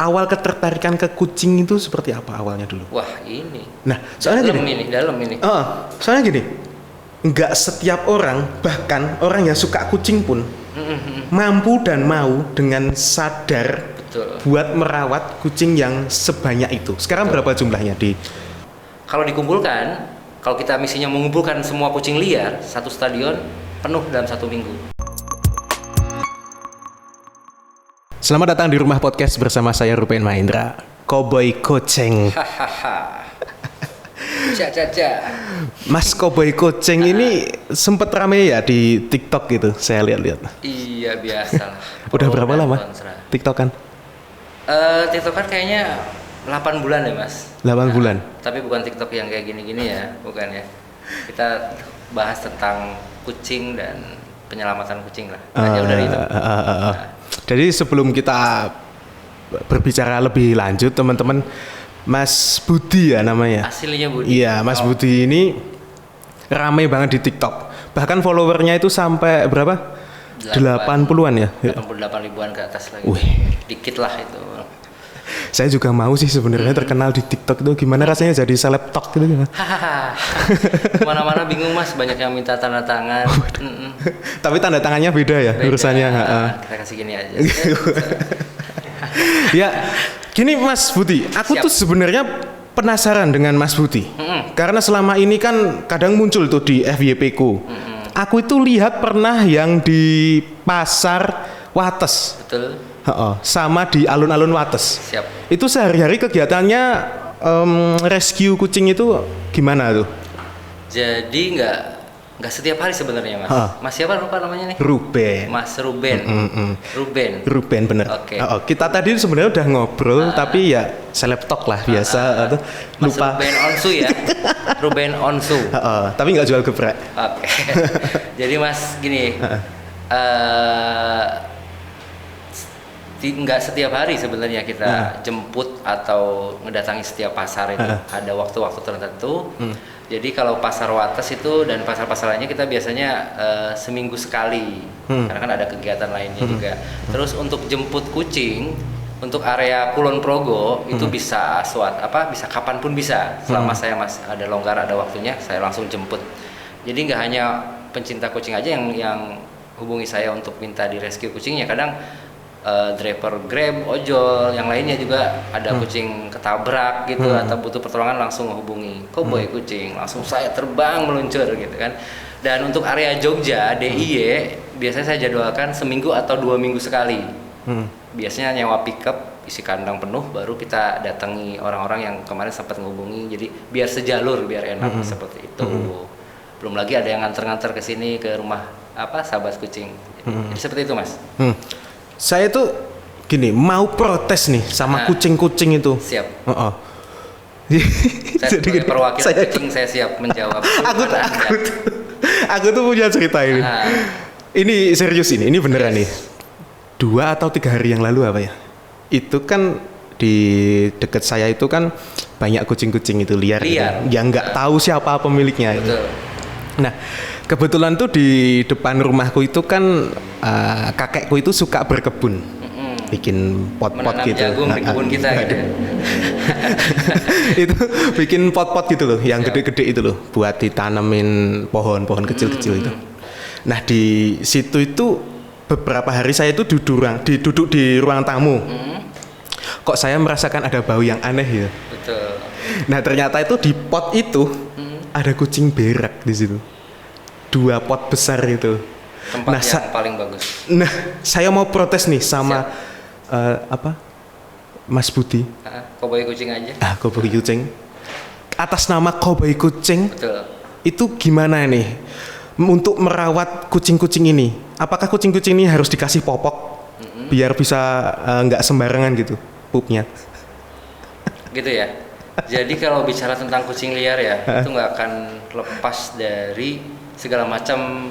awal ketertarikan ke kucing itu seperti apa awalnya dulu? Wah ini. Nah, soalnya dalam ini. Soalnya gini, nggak setiap orang, bahkan orang yang suka kucing pun mampu dan mau dengan sadar buat merawat kucing yang sebanyak itu. Sekarang berapa jumlahnya di? Kalau dikumpulkan, kalau kita misinya mengumpulkan semua kucing liar, satu stadion penuh dalam 1 minggu. Selamat datang di Rumah Podcast bersama saya Rupen Mahendra, Cowboy Kucing. Mas Cowboy Kucing ini sempet rame ya di TikTok gitu, saya lihat-lihat. Iya biasa. Udah berapa lama TikTok kan? TikTok kan kayaknya 8 bulan ya mas. 8 bulan. Tapi bukan TikTok yang kayak gini-gini ya, bukan ya. Kita bahas tentang kucing dan penyelamatan kucing lah. Jauh dari itu. Jadi sebelum kita berbicara lebih lanjut, teman-teman, Mas Budi ya namanya. Aslinya Budi. Iya, Mas Budi ini ramai banget di TikTok. Bahkan followernya itu sampai berapa? 80-an ya? 88 ribuan ke atas lagi. Wih. Dikit lah itu. Saya juga mau sih sebenarnya terkenal di TikTok itu. Gimana rasanya jadi selebtok gitu kan? Mana-mana bingung mas, banyak yang minta tanda tangan. Tapi tanda tangannya beda ya urusannya. Kita kasih gini aja. Ya, gini Mas Budi, aku tuh sebenarnya penasaran dengan Mas Budi. Karena selama ini kan kadang muncul tuh di FYP ku. Aku itu lihat pernah yang di pasar Wates. Betul. Sama di alun-alun Wates. Siap. Itu sehari-hari kegiatannya rescue kucing itu gimana tuh? Jadi nggak setiap hari sebenarnya mas. Mas siapa lupa namanya nih? Ruben. Mas Ruben. Ruben bener. Oke. Kita tadi sebenarnya udah ngobrol tapi ya selebtok lah biasa atau Mas lupa. Ruben Onsu ya. Ruben Onsu. Tapi nggak jual geprek. Oke. Jadi mas gini. Nggak setiap hari sebenarnya kita jemput atau mendatangi setiap pasar itu. Ada waktu-waktu tertentu. Jadi kalau pasar Wates itu dan pasar-pasar lainnya kita biasanya seminggu sekali. Karena kan ada kegiatan lainnya juga. Terus untuk jemput kucing untuk area Kulon Progo itu bisa bisa kapanpun bisa. Selama saya masih ada longgar, ada waktunya, saya langsung jemput. Jadi nggak hanya pencinta kucing aja yang hubungi saya untuk minta di rescue kucingnya. Kadang driver Grab, ojol, yang lainnya juga ada kucing ketabrak gitu atau butuh pertolongan langsung menghubungi Cowboy Kucing, langsung saya terbang meluncur gitu kan. Dan untuk area Jogja, DIY biasanya saya jadwalkan seminggu atau 2 minggu sekali. Biasanya nyewa pickup isi kandang penuh, baru kita datangi orang-orang yang kemarin sempat menghubungi. Jadi biar sejalur, biar enak seperti itu. Belum lagi ada yang nganter-nganter ke sini ke rumah sahabat kucing. Jadi seperti itu mas. Saya tuh gini, mau protes nih sama kucing-kucing itu. Siap. Saya sebagai perwakilan kucing, saya siap menjawab. Aku tuh punya cerita ini. Ini serius ini beneran nih. 2 atau 3 hari yang lalu apa ya? Itu kan di dekat saya itu kan banyak kucing-kucing itu liar. Gitu. Yang nggak tahu siapa pemiliknya. Betul. Nah, kebetulan tuh di depan rumahku itu kan kakekku itu suka berkebun, bikin pot-pot gitu. Jagung di kebun kita gitu. Itu bikin pot-pot gitu loh, yang gede-gede itu loh, buat ditanemin pohon-pohon kecil-kecil itu. Nah di situ itu beberapa hari saya itu duduk di ruang tamu. Kok saya merasakan ada bau yang aneh ya. Betul. Nah ternyata itu di pot itu ada kucing berak di situ. 2 pot besar itu. Tempat yang paling bagus. Nah, saya mau protes nih sama Mas Budi. Cowboy Kucing aja. Cowboy Kucing. Atas nama Cowboy Kucing. Betul. Itu gimana nih untuk merawat kucing-kucing ini? Apakah kucing-kucing ini harus dikasih popok biar bisa nggak sembarangan gitu pupnya? Gitu ya. Jadi kalau bicara tentang kucing liar ya, itu nggak akan lepas dari segala macam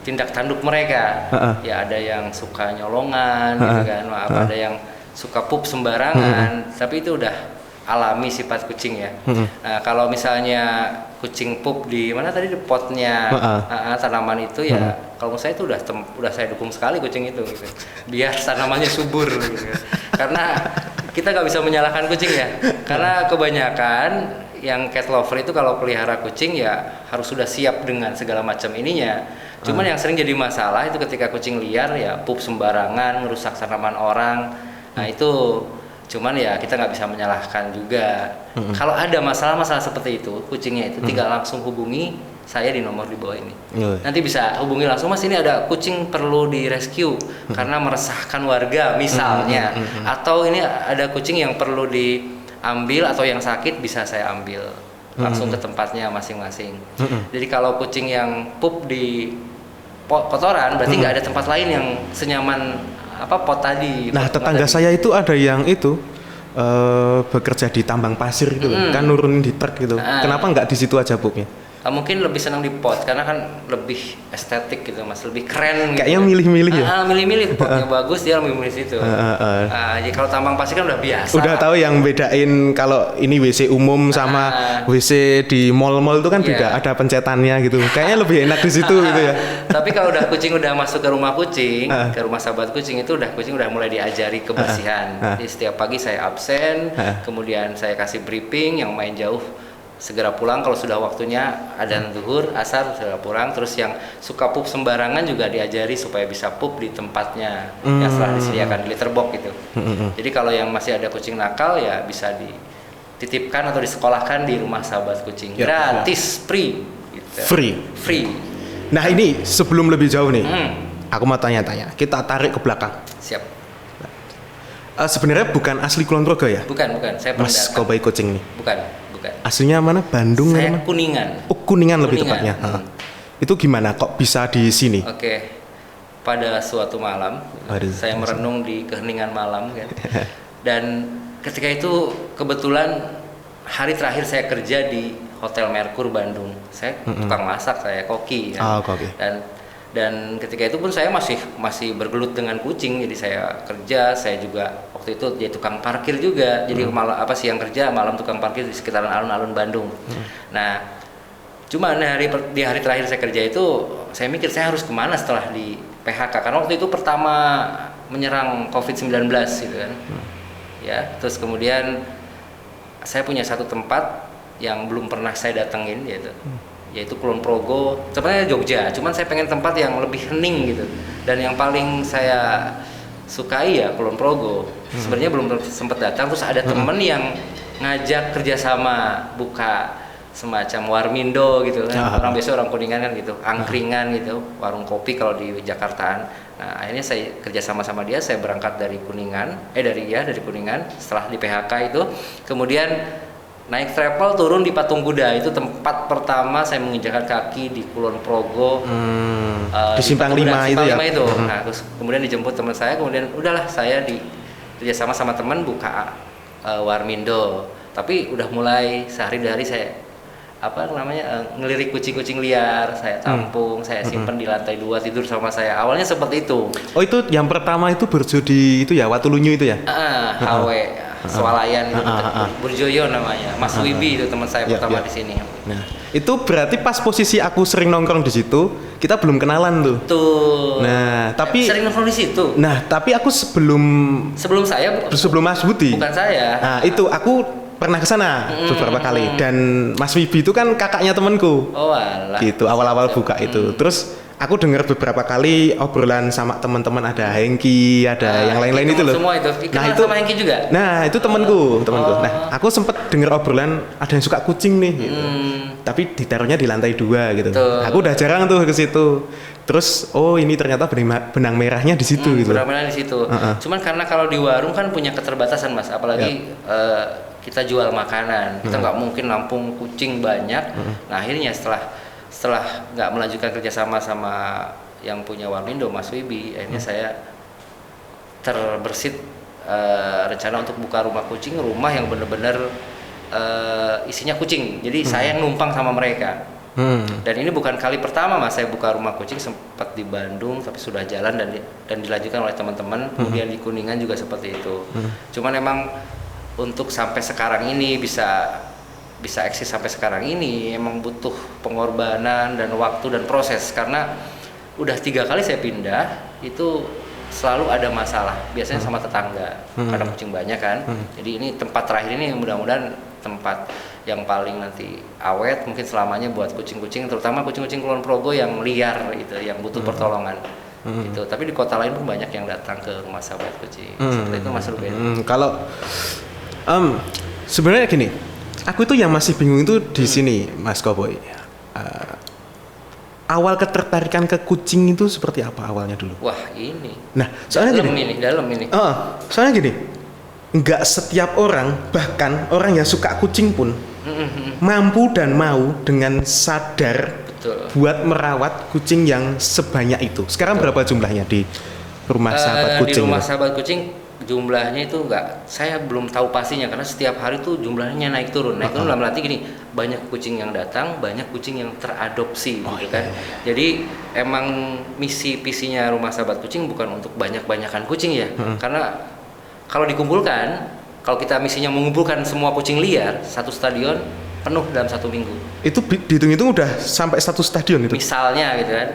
tindak tanduk mereka. Ya ada yang suka nyolongan gitu kan, ada yang suka pup sembarangan, tapi itu udah alami sifat kucing ya. Nah, kalau misalnya kucing pup di mana tadi di potnya tanaman itu ya, kalau menurut saya itu udah saya dukung sekali kucing itu gitu. Biar tanamannya subur gitu. Karena kita nggak bisa menyalahkan kucing ya, karena kebanyakan yang cat lover itu kalau pelihara kucing ya harus sudah siap dengan segala macam ininya. Cuman yang sering jadi masalah itu ketika kucing liar ya pup sembarangan, merusak tanaman orang. Nah itu cuman ya kita nggak bisa menyalahkan juga. Kalau ada masalah-masalah seperti itu kucingnya itu tinggal langsung hubungi saya di nomor di bawah ini. Nanti bisa hubungi langsung, Mas ini ada kucing perlu di rescue karena meresahkan warga misalnya, atau ini ada kucing yang perlu diambil atau yang sakit bisa saya ambil langsung ke tempatnya masing-masing. Jadi kalau kucing yang pup di kotoran berarti nggak ada tempat lain yang senyaman pot tadi. Nah tetangga saya itu ada yang itu bekerja di tambang pasir gitu kan, nurunin di truk gitu. Kenapa nggak di situ aja pupnya? Mungkin lebih senang di pot karena kan lebih estetik gitu Mas, lebih keren. Kayaknya gitu. milih-milih ya. Milih-milih potnya bagus dia lebih milih situ. Jadi kalau tambang pasir kan udah biasa. Udah tahu yang bedain kalau ini WC umum sama WC di mall-mall itu kan beda, ada pencetannya gitu. Kayaknya lebih enak di situ gitu ya. Tapi kalau udah kucing udah masuk ke rumah kucing, ke rumah sahabat kucing itu kucing udah mulai diajari kebersihan. Jadi setiap pagi saya absen, kemudian saya kasih briefing yang main jauh segera pulang kalau sudah waktunya adzan zuhur, asar segera pulang. Terus yang suka pup sembarangan juga diajari supaya bisa pup di tempatnya yang setelah disediakan di litter box gitu. Jadi kalau yang masih ada kucing nakal ya bisa dititipkan atau disekolahkan di rumah sahabat kucing. Gratis, free gitu. Free. Nah ini sebelum lebih jauh nih, aku mau tanya-tanya, kita tarik ke belakang. Siap. Sebenarnya bukan asli Kulon Progo ya? Bukan, saya pendatang. Mas Kobai Kucing nih? Bukan. Aslinya mana? Bandung? Saya mana? Kuningan. Oh Kuningan lebih tepatnya. Itu gimana kok bisa di sini? Oke. Pada suatu malam, saya merenung di keheningan malam kan. Dan ketika itu kebetulan hari terakhir saya kerja di Hotel Merkur Bandung. Saya tukang masak, saya koki kan. Koki. Dan ketika itu pun saya masih bergelut dengan kucing, jadi saya kerja, saya juga waktu itu jadi tukang parkir juga, jadi siang kerja, malam tukang parkir di sekitaran alun-alun Bandung. Nah, cuma di hari terakhir saya kerja itu, saya mikir saya harus kemana setelah di PHK, karena waktu itu pertama menyerang COVID-19 gitu kan. Ya, terus kemudian saya punya satu tempat yang belum pernah saya datengin yaitu Kulon Progo, sebenarnya Jogja, cuman saya pengen tempat yang lebih hening gitu, dan yang paling saya sukai ya Kulon Progo. Sebenarnya belum sempat datang, terus ada temen yang ngajak kerjasama buka semacam warmindo gitu kan, orang biasa orang Kuningan kan gitu, angkringan gitu, warung kopi kalau di Jakartaan. Nah akhirnya saya kerjasama sama dia, saya berangkat dari Kuningan, dari Kuningan setelah di PHK itu, kemudian naik travel turun di Patung Kuda. Itu tempat pertama saya menginjakan kaki di Kulon Progo, di Simpang 5 itu ya. Nah, terus kemudian dijemput teman saya, kemudian udahlah saya kerjasama sama teman buka warmindo. Tapi udah mulai sehari-hari saya ngelirik kucing-kucing liar, saya tampung, saya simpen di lantai 2, tidur sama saya. Awalnya seperti itu. Oh itu yang pertama itu berjudi itu ya, Watulunyu itu ya? HW Swalayan gitu, Burjoyo namanya, Mas Wibi itu teman saya pertama di sini. Nah, itu berarti pas posisi aku sering nongkrong di situ, kita belum kenalan tuh. Tuh. Nah, tapi sering nongkrong di situ. Nah, tapi aku sebelum Mas Budi. Bukan saya. Nah, itu aku pernah ke sana beberapa kali, dan Mas Wibi itu kan kakaknya temanku. Oh alah. Gitu, awal-awal buka itu. Terus aku dengar beberapa kali obrolan sama teman-teman, ada Hengki, ada yang lain-lain itu loh. Semua itu. Nah itu sama Hengki juga. Nah itu temanku. Nah aku sempat dengar obrolan ada yang suka kucing nih. Gitu. Tapi ditaruhnya di lantai 2 gitu. Aku udah jarang tuh ke situ. Terus ini ternyata benang merahnya di situ gitu. Benang merahnya di situ. Cuman karena kalau di warung kan punya keterbatasan Mas, apalagi kita jual makanan, kita nggak mungkin nampung kucing banyak. Nah akhirnya setelah nggak melanjutkan kerjasama sama yang punya warmindo Mas Wibi, akhirnya saya terbersit rencana untuk buka rumah kucing, rumah yang benar-benar isinya kucing. Jadi saya yang numpang sama mereka. Dan ini bukan kali pertama Mas saya buka rumah kucing, sempat di Bandung tapi sudah jalan dan dilanjutkan oleh teman-teman. Kemudian di Kuningan juga seperti itu. Cuman emang untuk sampai sekarang ini bisa eksis sampai sekarang ini emang butuh pengorbanan dan waktu dan proses, karena udah 3 kali saya pindah itu selalu ada masalah, biasanya sama tetangga karena kucing banyak kan. Jadi ini tempat terakhir ini mudah-mudahan tempat yang paling nanti awet mungkin selamanya buat kucing-kucing, terutama kucing-kucing Kulon Progo yang liar itu, yang butuh pertolongan. Gitu. Tapi di kota lain pun banyak yang datang ke rumah sahabat kucing. Seperti itu Mas Ruben. Kalau sebenarnya gini, aku itu yang masih bingung itu di sini Mas Koboy. Awal ketertarikan ke kucing itu seperti apa awalnya dulu? Wah ini. Nah, soalnya dalam ini. Soalnya gini, nggak setiap orang, bahkan orang yang suka kucing pun mampu dan mau dengan sadar buat merawat kucing yang sebanyak itu. Sekarang berapa jumlahnya di rumah sahabat kucing? Di rumah sahabat kucing jumlahnya itu saya belum tahu pastinya karena setiap hari tuh jumlahnya naik turun dalam arti gini, banyak kucing yang datang, banyak kucing yang teradopsi gitu kan. Jadi emang misi visinya rumah sahabat kucing bukan untuk banyak-banyakan kucing ya, karena kalau dikumpulkan, kalau kita misinya mengumpulkan semua kucing liar, satu stadion penuh dalam 1 minggu. Itu dihitung-hitung udah sampai 1 stadion itu? Misalnya gitu kan,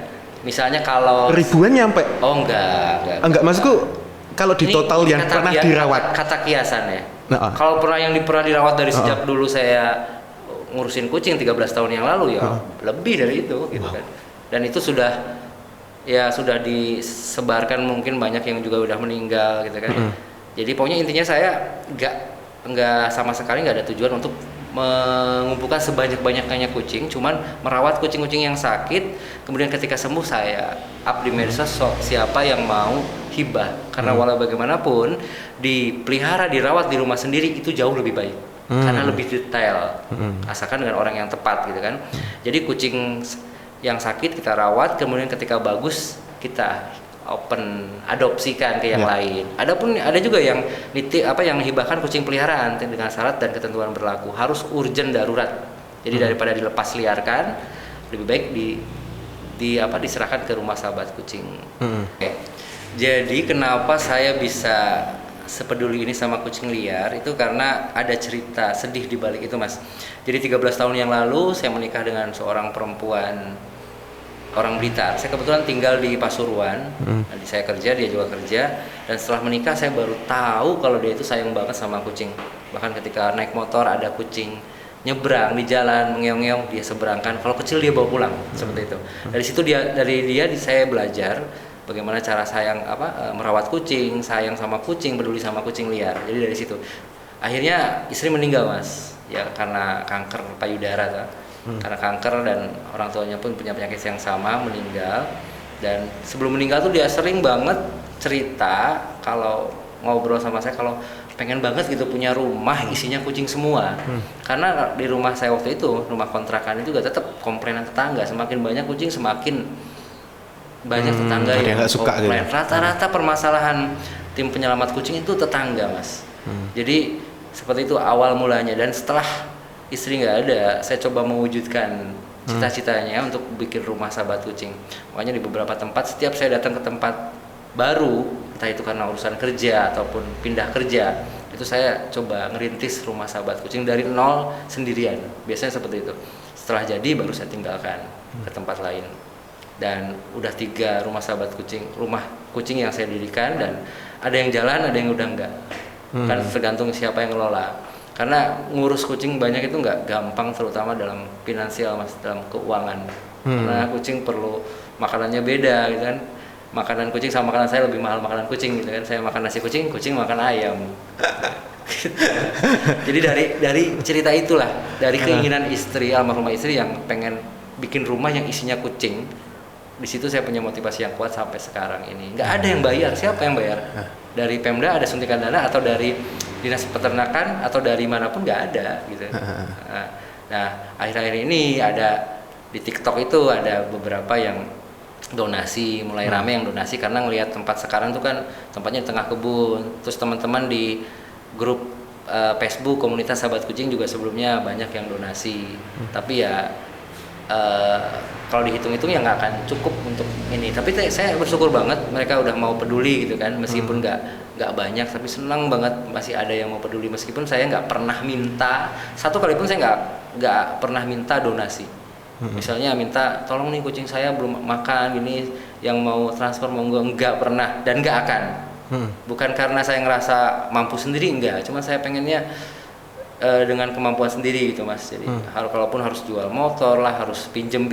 misalnya kalau ribuan nyampe? Oh enggak maksudku kalau di total yang pernah dirawat. Kata kiasan ya. Kalau pernah dirawat dari sejak dulu saya ngurusin kucing 13 tahun yang lalu ya lebih dari itu gitu kan. Dan itu sudah disebarkan, mungkin banyak yang juga udah meninggal gitu kan. Jadi pokoknya intinya saya nggak sama sekali nggak ada tujuan untuk mengumpulkan sebanyak-banyaknya kucing, cuman merawat kucing-kucing yang sakit, kemudian ketika sembuh saya up di medsos siapa yang mau hibah, karena walau bagaimanapun dipelihara, dirawat di rumah sendiri itu jauh lebih baik karena lebih detail, asalkan dengan orang yang tepat gitu kan. Jadi kucing yang sakit kita rawat, kemudian ketika bagus kita open adopsikan ke yang lain. Ada juga yang yang hibahkan kucing peliharaan dengan syarat dan ketentuan berlaku, harus urgent darurat. Jadi daripada dilepas liarkan, lebih baik diserahkan ke rumah sahabat kucing. Okay. Jadi kenapa saya bisa sepeduli ini sama kucing liar itu karena ada cerita sedih di balik itu Mas. Jadi 13 tahun yang lalu saya menikah dengan seorang perempuan orang Blitar. Saya kebetulan tinggal di Pasuruan. Nanti saya kerja, dia juga kerja. Dan setelah menikah saya baru tahu kalau dia itu sayang banget sama kucing. Bahkan ketika naik motor ada kucing nyebrang di jalan mengeong-ngeong, dia seberangkan. Kalau kecil dia bawa pulang, seperti itu. Dari situ saya belajar bagaimana cara merawat kucing, sayang sama kucing, peduli sama kucing liar. Jadi dari situ. Akhirnya istri meninggal Mas, ya karena kanker payudara. Karena kanker dan orang tuanya pun punya penyakit yang sama, meninggal. Dan sebelum meninggal tuh dia sering banget cerita, kalau ngobrol sama saya, kalau pengen banget gitu punya rumah isinya kucing semua. Karena di rumah saya waktu itu, rumah kontrakan itu juga tetap komplainan tetangga, semakin banyak kucing semakin banyak tetangga yang komplain. Rata-rata permasalahan tim penyelamat kucing itu tetangga Mas. Jadi seperti itu awal mulanya, dan setelah istri nggak ada, saya coba mewujudkan cita-citanya untuk bikin rumah sahabat kucing. Makanya di beberapa tempat, setiap saya datang ke tempat baru, entah itu karena urusan kerja ataupun pindah kerja, itu saya coba ngerintis rumah sahabat kucing dari nol sendirian. Biasanya seperti itu. Setelah jadi baru saya tinggalkan ke tempat lain. Dan udah 3 rumah sahabat kucing, rumah kucing yang saya dirikan, dan ada yang jalan, ada yang udah enggak. Kan tergantung siapa yang ngelola. Karena ngurus kucing banyak itu nggak gampang, terutama dalam finansial Mas, dalam keuangan. Karena kucing perlu makanannya beda gitu kan. Makanan kucing sama makanan saya lebih mahal makanan kucing gitu kan. Saya makan nasi kucing, kucing makan ayam. Jadi dari cerita itulah, dari keinginan istri, almarhumah istri yang pengen bikin rumah yang isinya kucing. Di situ saya punya motivasi yang kuat sampai sekarang ini. Nggak ada yang bayar, siapa yang bayar? Dari Pemda ada suntikan dana, atau dari dinas peternakan, atau dari manapun nggak ada gitu. Nah akhir-akhir ini ada di TikTok itu ada beberapa yang donasi, mulai rame yang donasi karena ngelihat tempat sekarang tuh kan tempatnya di tengah kebun. Terus teman-teman di grup Facebook komunitas sahabat kucing juga sebelumnya banyak yang donasi. Tapi ya kalau dihitung-hitung ya nggak akan cukup untuk ini. Tapi saya bersyukur banget mereka udah mau peduli gitu kan, meskipun nggak banyak, tapi senang banget masih ada yang mau peduli, meskipun saya nggak pernah minta, satu kali pun saya nggak pernah minta donasi. Misalnya minta tolong nih kucing saya belum makan gini, yang mau transfer mau enggak pernah dan enggak akan. Bukan karena saya ngerasa mampu sendiri, enggak, cuma saya pengennya dengan kemampuan sendiri gitu Mas. Jadi kalaupun harus jual motor lah, harus pinjem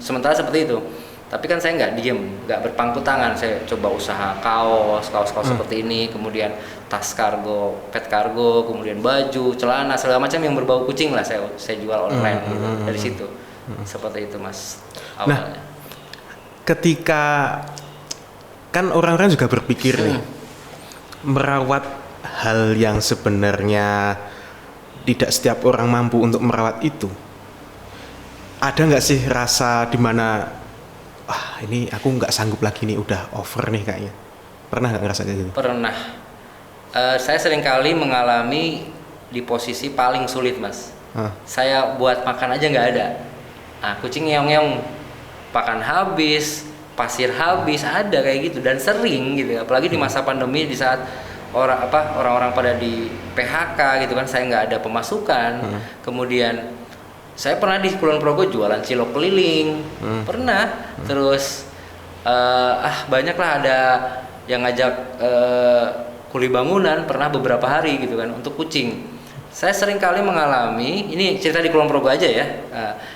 sementara seperti itu. Tapi kan saya nggak diem, nggak berpangku tangan. Saya coba usaha kaos seperti ini, kemudian tas kargo, pet kargo, kemudian baju, celana, segala macam yang berbau kucing lah saya jual online gitu. Dari situ seperti itu Mas awalnya. Nah, ketika kan orang-orang juga berpikir nih, merawat hal yang sebenarnya tidak setiap orang mampu untuk merawat itu. Ada nggak sih rasa dimana ini aku nggak sanggup lagi nih, udah over nih kayaknya? Pernah nggak ngerasa kayak gitu? Pernah. Saya seringkali mengalami di posisi paling sulit Mas. Saya buat makan aja nggak ada. Kucing ngeong-ngeong, pakan habis, pasir habis, ada kayak gitu dan sering gitu. Apalagi di masa pandemi, di saat orang-orang pada di PHK gitu kan, saya nggak ada pemasukan. Kemudian saya pernah di Kulon Progo jualan cilok keliling, pernah. Terus banyaklah ada yang ngajak kuli bangunan, pernah beberapa hari gitu kan untuk kucing. Saya sering kali mengalami, ini cerita di Kulon Progo aja ya,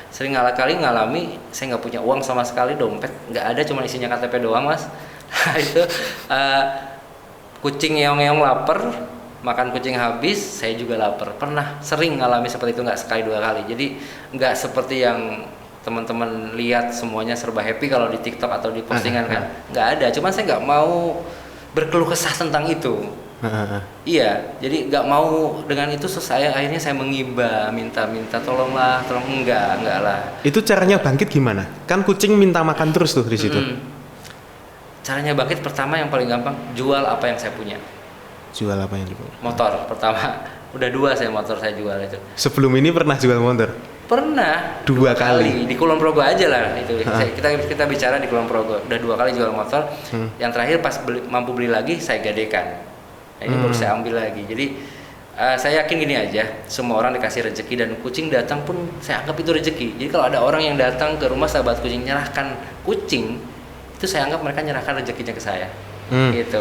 sering kali ngalami saya nggak punya uang sama sekali, dompet nggak ada, cuma isinya KTP doang Mas. Itu kucing ngeong-ngeong lapar, makan kucing habis, saya juga lapar. Pernah sering ngalami seperti itu, nggak sekali dua kali. Jadi nggak seperti yang teman-teman lihat semuanya serba happy kalau di TikTok atau di postingan kan, nggak ada. Cuman saya nggak mau berkeluh kesah tentang itu. Iya, jadi nggak mau dengan itu. Akhirnya saya mengiba, minta tolonglah, enggak lah. Itu caranya bangkit gimana? Kan kucing minta makan terus tuh di situ. Caranya bangkit pertama yang paling gampang, jual apa yang saya punya. Jual apa yang dipunya? Motor pertama, udah 2 motor saya jual itu. Sebelum ini pernah jual motor? Pernah. 2 kali. Di Kulon Progo aja lah itu. Kita bicara di Kulon Progo, udah 2 kali jual motor. Yang terakhir pas mampu beli lagi saya gadekan. Nah, ini baru saya ambil lagi. Jadi saya yakin gini aja, semua orang dikasih rezeki dan kucing datang pun saya anggap itu rezeki. Jadi kalau ada orang yang datang ke rumah sahabat kucing nyerahkan kucing, itu saya anggap mereka nyerahkan rezekinya ke saya. Gitu.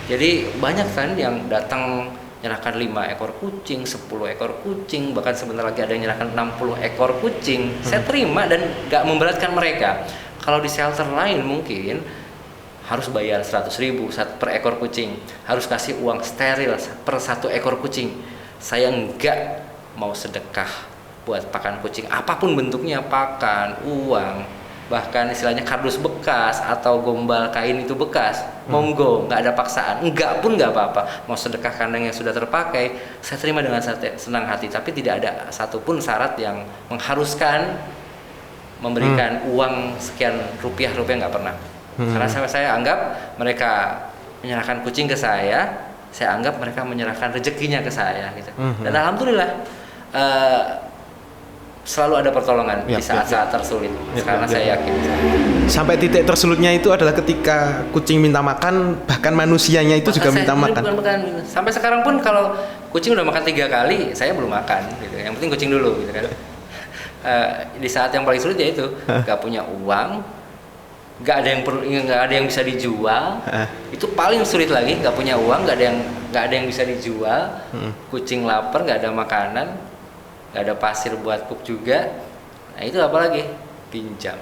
Jadi banyak kan yang datang nyerahkan 5 ekor kucing, 10 ekor kucing, bahkan sebentar lagi ada yang nyerahkan 60 ekor kucing. Saya terima dan gak memberatkan mereka. Kalau di shelter lain mungkin harus bayar 100.000 per ekor kucing, harus kasih uang steril per 1 ekor kucing. Saya enggak mau sedekah buat pakan kucing, apapun bentuknya, pakan, uang, bahkan istilahnya kardus bekas atau gombal kain itu bekas, monggo, nggak ada paksaan, enggak pun nggak apa-apa. Mau sedekah kandang yang sudah terpakai, saya terima dengan senang hati, tapi tidak ada satupun syarat yang mengharuskan memberikan uang sekian rupiah nggak pernah. Karena saya anggap mereka menyerahkan kucing ke saya anggap mereka menyerahkan rezekinya ke saya gitu. Dan alhamdulillah selalu ada pertolongan di saat-saat tersulit. Karena saya yakin. Sampai titik tersulitnya itu adalah ketika kucing minta makan, bahkan manusianya itu juga minta makan. Sampai sekarang pun kalau kucing udah makan 3 kali, saya belum makan gitu. Yang penting kucing dulu gitu kan. Di saat yang paling sulit ya itu, nggak punya uang, nggak ada yang bisa dijual. Itu paling sulit lagi, nggak punya uang, nggak ada yang bisa dijual. Kucing lapar, nggak ada makanan, nggak ada pasir buat pup juga. Nah itu apalagi pinjam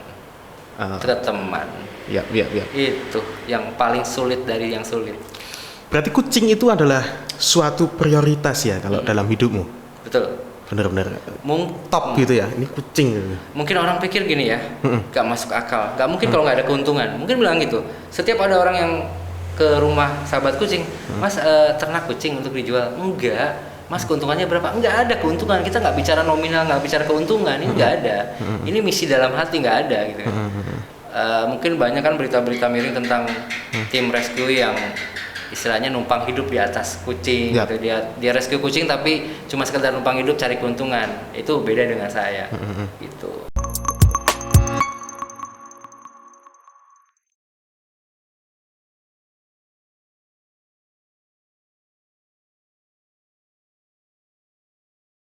ke teman. Ya. Itu yang paling sulit dari yang sulit. Berarti kucing itu adalah suatu prioritas ya kalau dalam hidupmu. Betul. Bener-bener top gitu ya, ini kucing gitu. Mungkin orang pikir gini ya, gak masuk akal, gak mungkin kalau gak ada keuntungan. Mungkin bilang gitu, setiap ada orang yang ke rumah sahabat kucing, Mas ternak kucing untuk dijual, enggak. Mas keuntungannya berapa? Enggak ada keuntungan, kita gak bicara nominal, gak bicara keuntungan, ini enggak ada. Ini misi dalam hati, gak ada gitu. Mungkin banyak kan berita-berita miring tentang tim rescue yang istilahnya numpang hidup di atas kucing gitu. Dia rescue kucing tapi cuma sekedar numpang hidup cari keuntungan. Itu beda dengan saya gitu.